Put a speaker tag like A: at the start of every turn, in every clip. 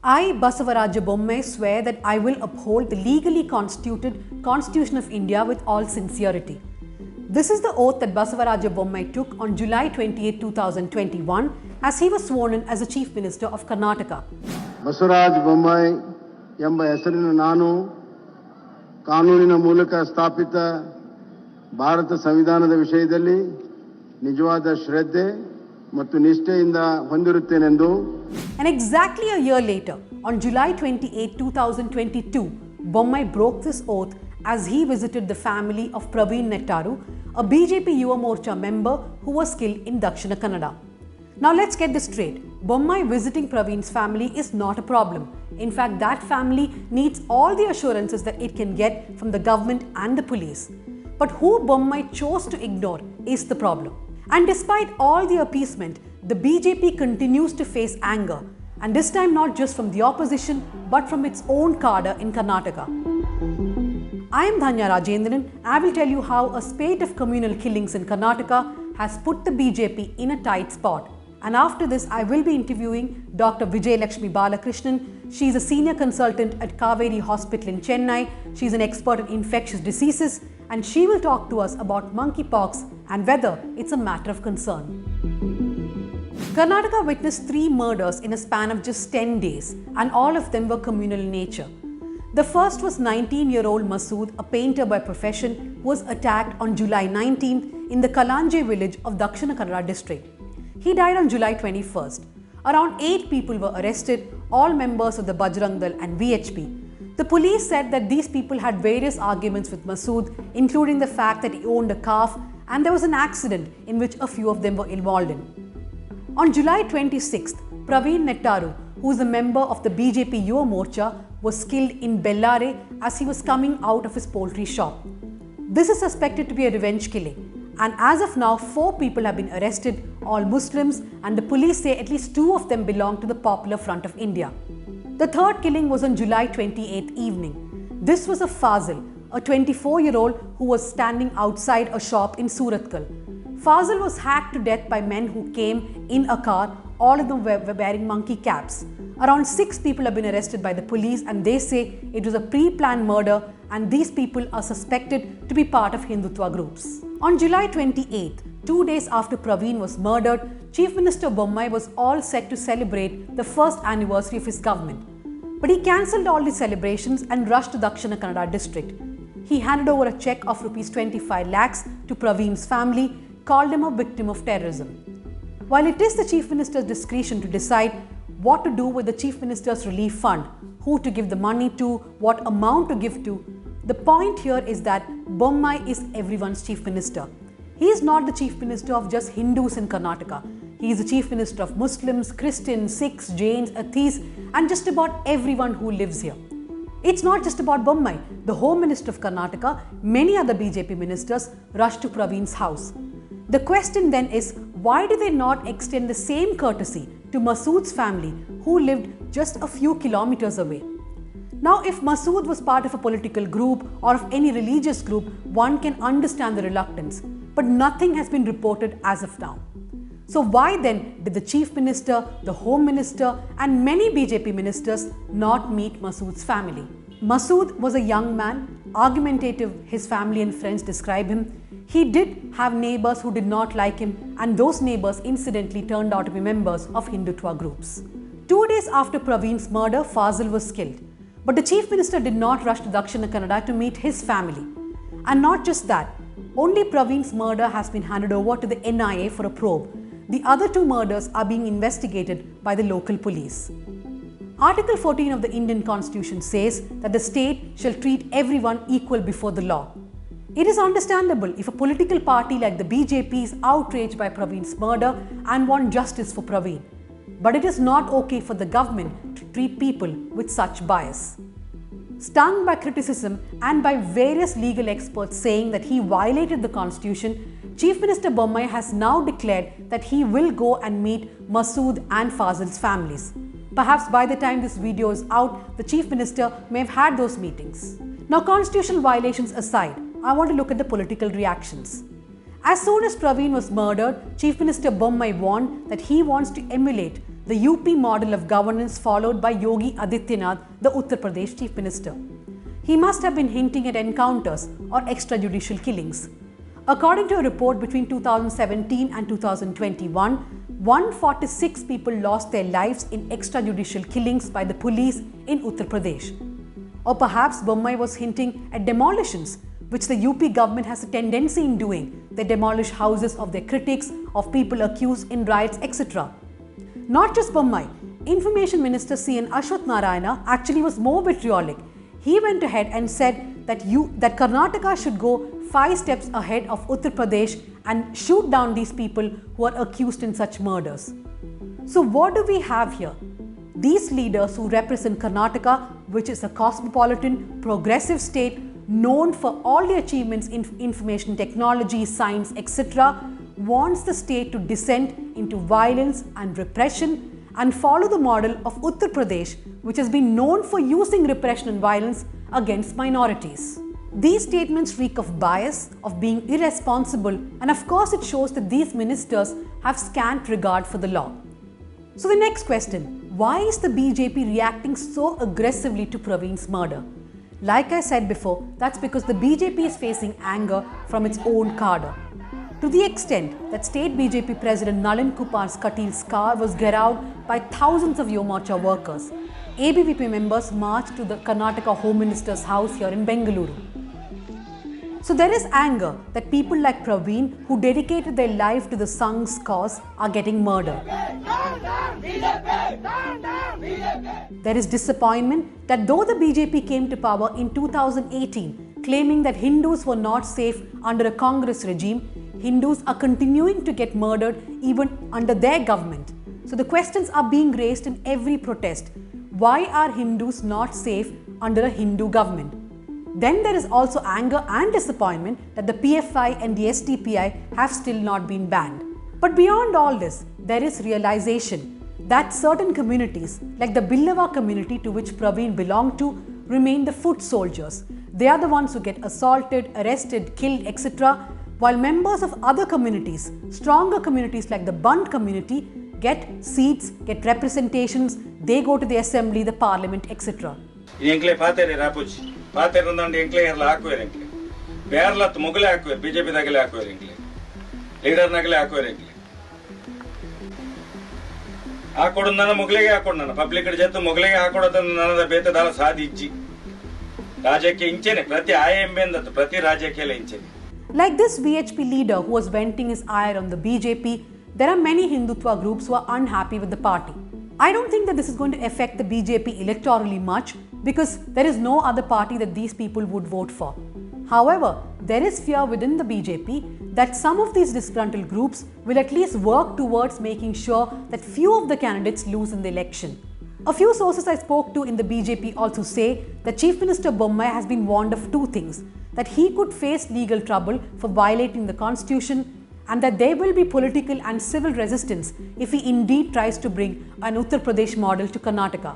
A: I, Basavaraj Bommai, swear that I will uphold the legally constituted Constitution of India with all sincerity. This is the oath that Basavaraj Bommai took on July 28, 2021 as he was sworn in as the Chief Minister of Karnataka.
B: Basavaraj Bommai ಎಂಬ ಹೆಸರಿನ ನಾನು ಕಾನೂನಿನ ಮೂಲಕ ಸ್ಥಾಪಿತ ಭಾರತ ಸಂವಿಧಾನದ ವಿಷಯದಲ್ಲಿ ನಿಜವಾದ ಶ್ರದ್ಧೆ ಮತ್ತು ನಿಷ್ಠೆಯಿಂದ ಹೊಂದಿರುತ್ತೇನೆಂದು.
A: And exactly a year later, on July 28, 2022, Bommai broke this oath as he visited the family of Praveen Nettaru, a BJP Yuva Morcha member who was killed in Dakshina Kannada. Now let's get this straight. Bommai visiting Praveen's family is not a problem. In fact, that family needs all the assurances that it can get from the government and the police. But who Bommai chose to ignore is the problem. And despite all the appeasement, the BJP continues to face anger, and this time not just from the opposition but from its own cadre in Karnataka. I am Dhanya Rajendran. I will tell you how a spate of communal killings in Karnataka has put the BJP in a tight spot. And after this, I will be interviewing Dr Vijayalakshmi Balakrishnan. She is a senior consultant at Kauvery Hospital in Chennai. She is an expert in infectious diseases, and she will talk to us about monkeypox and whether it's a matter of concern. Karnataka witnessed 3 murders in a span of just 10 days, and all of them were communal in nature. The first was 19-year-old Masood, a painter by profession, who was attacked on July 19th in the Kalanje village of Dakshina Kannada district. He died on July 21st. Around 8 people were arrested, all members of the Bajrang Dal and VHP. The police said that these people had various arguments with Masood, including the fact that he owned a calf, and there was an accident in which a few of them were involved in. On July 26th, Praveen Nettaru, who is a member of the BJP Yuva Morcha, was killed in Bellare as he was coming out of his poultry shop. This is suspected to be a revenge killing, and as of now 4 people have been arrested, all Muslims, and the police say at least 2 of them belong to the Popular Front of India. The third killing was on July 28th evening. This was of Fazil, a 24-year-old who was standing outside a shop in Surathkal. Fazil was hacked to death by men who came in a car. All of them were wearing monkey caps. Around 6 people have been arrested by the police, and they say it was a pre-planned murder, and these people are suspected to be part of Hindutva groups. On July 28th, 2 days after Praveen was murdered, Chief Minister Bommai was all set to celebrate the first anniversary of his government. But he cancelled all the celebrations and rushed to Dakshina Kannada district. He handed over a cheque of Rs 25 lakhs to Praveen's family, called him a victim of terrorism. While it is the Chief Minister's discretion to decide what to do with the Chief Minister's relief fund, who to give the money to, what amount to give to, the point here is that Bommai is everyone's Chief Minister. He is not the Chief Minister of just Hindus in Karnataka. He is the Chief Minister of Muslims, Christians, Sikhs, Jains, atheists, and just about everyone who lives here. It's not just about Bommai. The Home Minister of Karnataka, many other BJP ministers rushed to Praveen's house. The question then is, why did they not extend the same courtesy to Masood's family, who lived just a few kilometers away? Now, if Masood was part of a political group or of any religious group, one can understand the reluctance, but nothing has been reported as of now. So why then did the Chief Minister, the Home Minister, and many BJP ministers not meet Masood's family? Masood was a young man, argumentative, his family and friends describe him. He did have neighbors who did not like him, and those neighbors incidentally turned out to be members of Hindutva groups. 2 days after Praveen's murder, Fazil was killed. But the Chief Minister did not rush to Dakshina Kannada to meet his family. And not just that, only Praveen's murder has been handed over to the NIA for a probe. The other 2 murders are being investigated by the local police. Article 14 of the Indian Constitution says that the state shall treat everyone equal before the law. It is understandable if a political party like the BJP is outraged by Praveen's murder and want justice for Praveen. But it is not okay for the government to treat people with such bias. Stung by criticism and by various legal experts saying that he violated the Constitution, Chief Minister Bommai has now declared that he will go and meet Masood and Fazil's families. Perhaps by the time this video is out, the Chief Minister may have had those meetings. Now, constitutional violations aside, I want to look at the political reactions. As soon as Praveen was murdered, Chief Minister Bommai warned that he wants to emulate the UP model of governance followed by Yogi Adityanath, the Uttar Pradesh Chief Minister. He must have been hinting at encounters or extrajudicial killings. According to a report between 2017 and 2021, 146 people lost their lives in extrajudicial killings by the police in Uttar Pradesh. Or perhaps Bommai was hinting at demolitions, which the UP government has a tendency in doing. They demolish houses of their critics, of people accused in riots, etc. Not just Bommai, Information Minister C.N. Ashwath Narayana actually was more vitriolic. He went ahead and said that Karnataka should go 5 steps ahead of Uttar Pradesh and shoot down these people who are accused in such murders. So what do we have here? These leaders who represent Karnataka, which is a cosmopolitan, progressive state known for all the achievements in information technology, science, etc., wants the state to descend into violence and repression and follow the model of Uttar Pradesh, which has been known for using repression and violence against minorities. These statements reek of bias, of being irresponsible, and of course it shows that these ministers have scant regard for the law. So the next question, why is the BJP reacting so aggressively to Praveen's murder? Like I said before, that's because the BJP is facing anger from its own cadre. To the extent that State BJP President Nalin Kumar's Katil's car was gheraoed by thousands of Yuva Morcha workers, ABVP members marched to the Karnataka Home Minister's house here in Bengaluru. So there is anger that people like Praveen, who dedicated their life to the Sangh's cause, are getting murdered. There is disappointment that though the BJP came to power in 2018, claiming that Hindus were not safe under a Congress regime, Hindus are continuing to get murdered even under their government. So the questions are being raised in every protest. Why are Hindus not safe under a Hindu government? Then there is also anger and disappointment that the PFI and the STPI have still not been banned. But beyond all this, there is realization that certain communities, like the Billava community to which Praveen belonged to, remain the foot soldiers. They are the ones who get assaulted, arrested, killed, etc., while members of other communities, stronger communities like the Bund community, get seats, get representations, they go to the assembly, the parliament, etc.
C: BJP
A: Like this VHP leader who was venting his ire on the BJP, there are many Hindutva groups who are unhappy with the party. I don't think that this is going to affect the BJP electorally much because there is no other party that these people would vote for. However, there is fear within the BJP that some of these disgruntled groups will at least work towards making sure that few of the candidates lose in the election. A few sources I spoke to in the BJP also say that Chief Minister Bommai has been warned of 2 things: that he could face legal trouble for violating the constitution, and that there will be political and civil resistance if he indeed tries to bring an Uttar Pradesh model to Karnataka.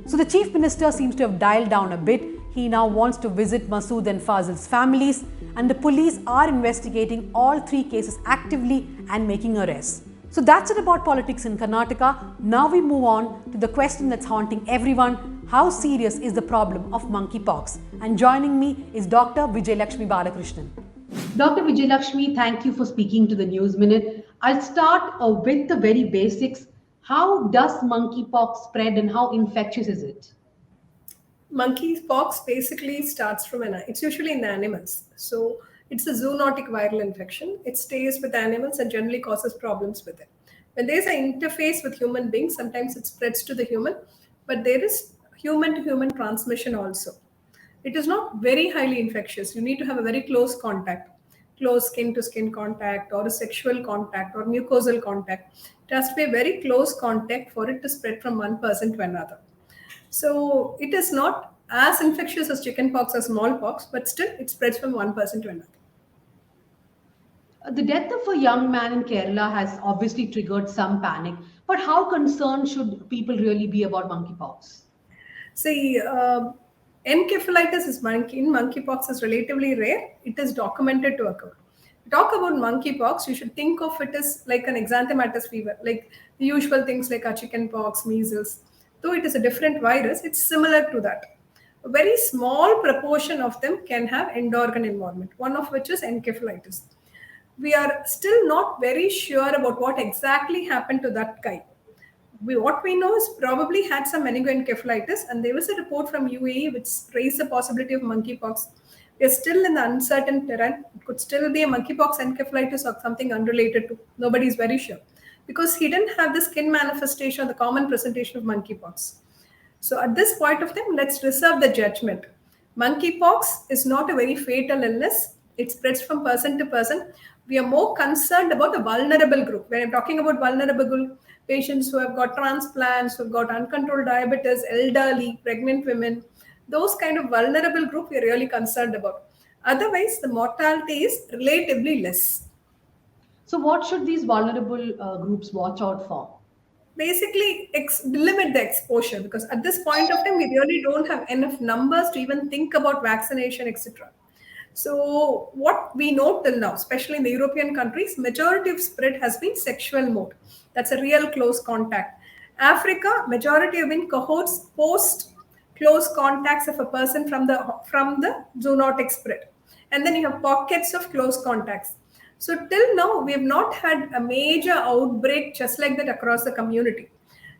A: So the Chief Minister seems to have dialed down a bit. He now wants to visit Masood and Fazil's families, and the police are investigating all 3 cases actively and making arrests. So that's it about politics in Karnataka. Now we move on to the question that's haunting everyone: how serious is the problem of monkeypox? And joining me is Dr Vijayalakshmi Balakrishnan. Dr. Vijayalakshmi, thank you for speaking to the News Minute. I'll start with the very basics. How does monkeypox spread and how infectious is it?
D: Monkeypox basically starts from it's usually in the animals. So it's a zoonotic viral infection. It stays with animals and generally causes problems with it. When there's an interface with human beings, sometimes it spreads to the human, but there is human-to-human transmission also. It is not very highly infectious. You need to have a very close contact, close skin-to-skin contact or a sexual contact or mucosal contact. It has to be a very close contact for it to spread from one person to another. So it is not as infectious as chickenpox or smallpox, but still it spreads from one person to another.
A: The death of a young man in Kerala has obviously triggered some panic, but how concerned should people really be about monkeypox?
D: See, encephalitis in monkeypox is relatively rare. It is documented to occur. talk about monkeypox, you should think of it as like an exanthematous fever, like the usual things like a chicken pox, measles. Though it is a different virus, it's similar to that. A very small proportion of them can have end organ involvement, one of which is encephalitis. We are still not very sure about what exactly happened to that guy. What we know is probably had some meningoencephalitis, and there was a report from UAE which raised the possibility of monkeypox. We are still in the uncertain terrain. It could still be a monkeypox encephalitis or something unrelated to. Nobody is very sure because he didn't have the skin manifestation, the common presentation of monkeypox. So at this point of time, let's reserve the judgment. Monkeypox is not a very fatal illness. It spreads from person to person. We are more concerned about the vulnerable group. When I'm talking about vulnerable group, patients who have got transplants, who have got uncontrolled diabetes, elderly, pregnant women, those kind of vulnerable group we are really concerned about. Otherwise, the mortality is relatively less.
A: So what should these vulnerable groups watch out for?
D: Basically, limit the exposure, because at this point of time, we really don't have enough numbers to even think about vaccination, etc. So what we know till now, especially in the European countries, majority of spread has been sexual mode. That's a real close contact. Africa, majority have been cohorts post close contacts of a person from the zoonotic spread. And then you have pockets of close contacts. So till now, we have not had a major outbreak just like that across the community.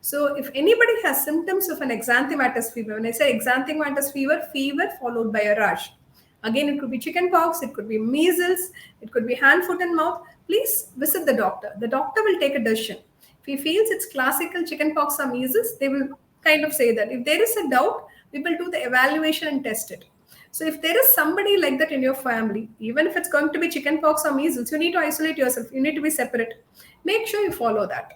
D: So if anybody has symptoms of an exanthematous fever, when I say exanthematous fever, fever followed by a rash. Again, it could be chicken pox, it could be measles, it could be hand, foot, and mouth. Please visit the doctor. The doctor will take a decision. If he feels it's classical chicken pox or measles, they will kind of say that. If there is a doubt, we will do the evaluation and test it. So if there is somebody like that in your family, even if it's going to be chicken pox or measles, you need to isolate yourself. You need to be separate. Make sure you follow that.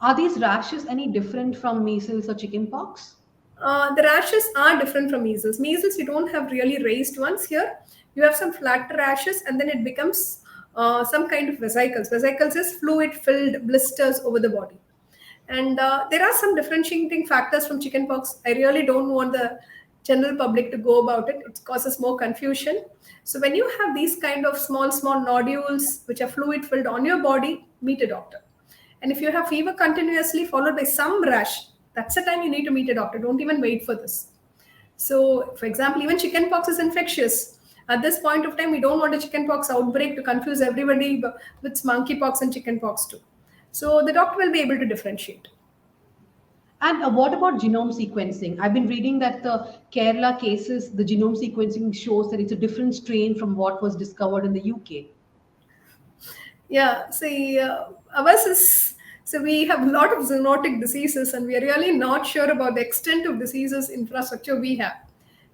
A: Are these rashes any different from measles or chicken pox?
D: The rashes are different from measles. Measles, you don't have really raised ones here. You have some flat rashes, and then it becomes some kind of vesicles. Vesicles is fluid-filled blisters over the body. And there are some differentiating factors from chickenpox. I really don't want the general public to go about it. It causes more confusion. So when you have these kind of small nodules which are fluid-filled on your body, meet a doctor. And if you have fever continuously followed by some rash, that's the time you need to meet a doctor. Don't even wait for this. So, for example, even chickenpox is infectious. At this point of time, we don't want a chickenpox outbreak to confuse everybody with monkeypox and chickenpox too. So, the doctor will be able to differentiate.
A: And what about genome sequencing? I've been reading that the Kerala cases, the genome sequencing shows that it's a different strain from what was discovered in the UK.
D: Yeah, see, ours is. So we have a lot of zoonotic diseases, and we are really not sure about the extent of diseases infrastructure we have.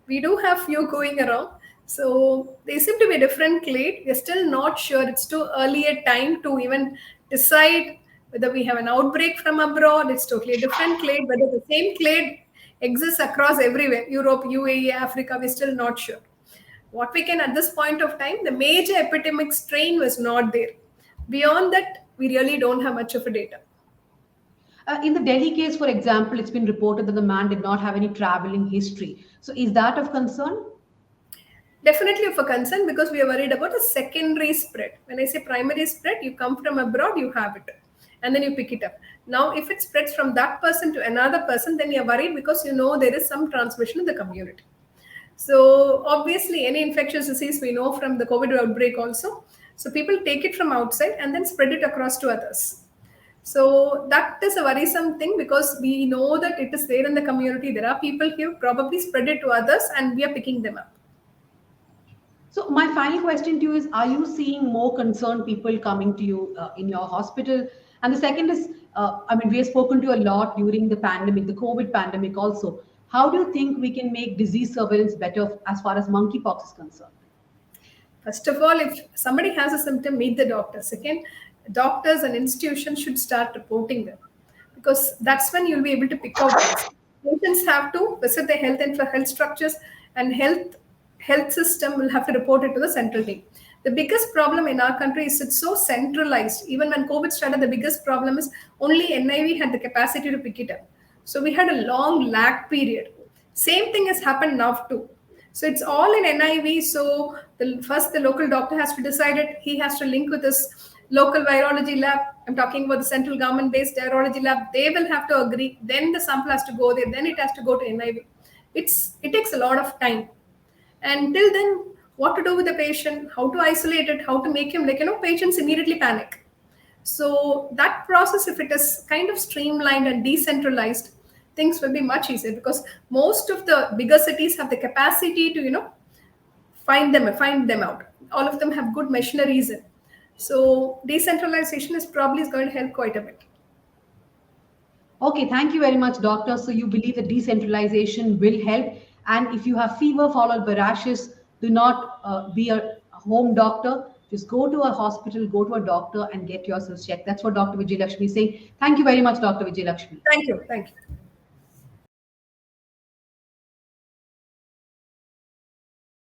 D: We do have few going around. So they seem to be a different clade. We're still not sure. It's too early a time to even decide whether we have an outbreak from abroad. It's totally a different clade. Whether the same clade exists across everywhere, Europe, UAE, Africa, we're still not sure. What we can at this point of time, the major epidemic strain was not there. Beyond that, we really don't have much of a data.
A: In the Delhi case, for example, it's been reported that the man did not have any traveling history. So is that of concern?
D: Definitely of a concern, because we are worried about a secondary spread. When I say primary spread, you come from abroad, you have it, and then you pick it up. Now, if it spreads from that person to another person, then you're worried because you know there is some transmission in the community. So obviously, any infectious disease we know from the COVID outbreak also. So people take it from outside and then spread it across to others. So that is a worrisome thing, because we know that it is there in the community. There are people here probably spread it to others, and we are picking them up.
A: So my final question to you is, are you seeing more concerned people coming to you in your hospital? And the second is, we have spoken to you a lot during the pandemic, the COVID pandemic also. How do you think we can make disease surveillance better as far as monkeypox is concerned?
D: First of all, if somebody has a symptom, meet the doctor. Second, doctors and institutions should start reporting them, because that's when you'll be able to pick out things. Patients have to visit the health structures, and health system will have to report it to the central team. The biggest problem in our country is it's so centralized. Even when COVID started, the biggest problem is only NIV had the capacity to pick it up. So we had a long lag period. Same thing has happened now too. So it's all in NIV. So first the local doctor has to decide it. He has to link with his local virology lab. I'm talking about the central government-based virology lab. They will have to agree. Then the sample has to go there. Then it has to go to NIV. It takes a lot of time. And till then, what to do with the patient, how to isolate it, how to make him, patients immediately panic. So that process, if it is kind of streamlined and decentralized, things will be much easier, because most of the bigger cities have the capacity to, find them out. All of them have good machineries in. So decentralization is probably going to help quite a bit.
A: Okay, thank you very much, doctor. So you believe that decentralization will help. And if you have fever followed by rashes, do not be a home doctor. Just go to a hospital, go to a doctor and get yourself checked. That's what Dr. Vijayalakshmi is saying. Thank you very much, Dr. Vijayalakshmi.
D: Thank you. Thank you.